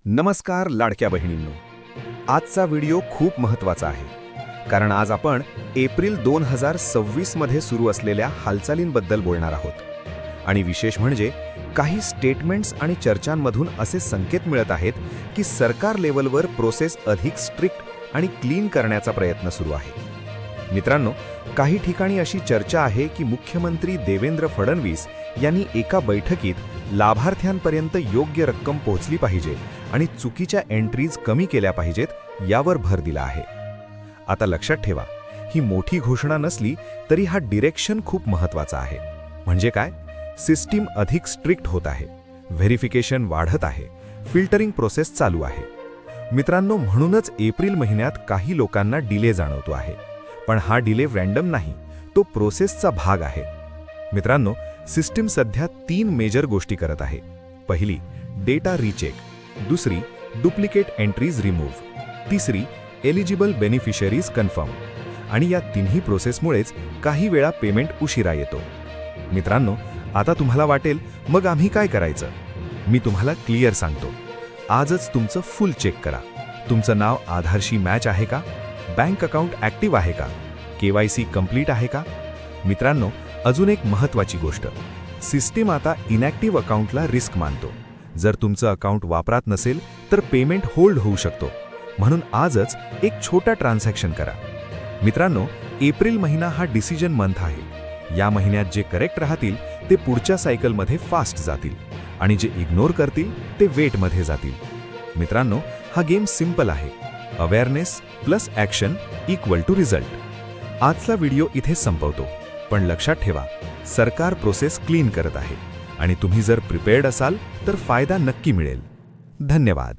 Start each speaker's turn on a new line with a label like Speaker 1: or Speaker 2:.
Speaker 1: नमस्कार लाडक्या बहिणींनो. आजचा व्हिडिओ खूप महत्त्वाचा आहे कारण आज आपण एप्रिल 2026 मध्ये सुरू असलेल्या हालचालींबद्दल बोलणार आहोत. आणि विशेष म्हणजे काही स्टेटमेंट्स आणि चर्चांमधून असे संकेत मिळत आहेत की सरकार लेवलवर प्रोसेस अधिक स्ट्रिक्ट आणि क्लीन करण्याचा प्रयत्न सुरू आहे. मित्रांनो, काही ठिकाणी अशी चर्चा आहे की मुख्यमंत्री देवेंद्र फडणवीस यांनी एका बैठकीत लाभार्थ्यांपर्यंत योग्य रक्कम पोहोचली पाहिजे आणि चुकीच्या एंट्रीज कमी केल्या पाहिजेत यावर भर दिला आहे. आता लक्षात ठेवा, ही मोठी घोषणा नसली तरी हा डिरेक्शन खूप महत्त्वाचा आहे. म्हणजे काय? सिस्टीम अधिक स्ट्रिक्ट होत आहे, व्हेरिफिकेशन वाढत आहे, फिल्टरिंग प्रोसेस चालू आहे. मित्रांनो, म्हणूनच एप्रिल महिन्यात काही लोकांना डिले जाणवतो आहे. पण हा डिले रँडम नाही, तो प्रोसेसचा भाग आहे. मित्रांनो, सिस्टीम सध्या 3 मेजर गोष्टी करत आहे. पहिली, डेटा रीचेक. दुसरी, डुप्लिकेट एंट्रीज रिमूव्ह. तिसरी, एलिजिबल बेनिफिशरीज कन्फर्म. आणि या तिन्ही प्रोसेसमुळेच काही वेळा पेमेंट उशिरा येतो. मित्रांनो, आता तुम्हाला वाटेल मग आम्ही काय करायचं? मी तुम्हाला क्लिअर सांगतो. आजच तुमचं फुल चेक करा. तुमचं नाव आधारशी मॅच आहे का? बँक अकाउंट ॲक्टिव्ह आहे का? KYC कंप्लीट आहे का? मित्रांनो, अजून एक महत्त्वाची गोष्ट, सिस्टीम आता इनॅक्टिव्ह अकाउंटला रिस्क मानतो. जर तुमचं अकाउंट वापरात नसेल तर पेमेंट होल्ड होऊ शकतो. म्हणून आजच एक छोटा ट्रान्झॅक्शन करा. मित्रांनो, एप्रिल महिना हा डिसिजन मंथ आहे. या महिन्यात जे करेक्ट राहतील ते पुढच्या सायकलमध्ये फास्ट जातील आणि जे इग्नोर करतील ते वेटमध्ये जातील. मित्रांनो, हा गेम सिंपल आहे. Awareness plus action equal to result. आजचा व्हिडिओ इथे संपवतो. पण लक्षात ठेवा, सरकार प्रोसेस क्लीन करत आहे आणि तुम्ही जर प्रिपेअर्ड असाल तर फायदा नक्की मिळेल. धन्यवाद.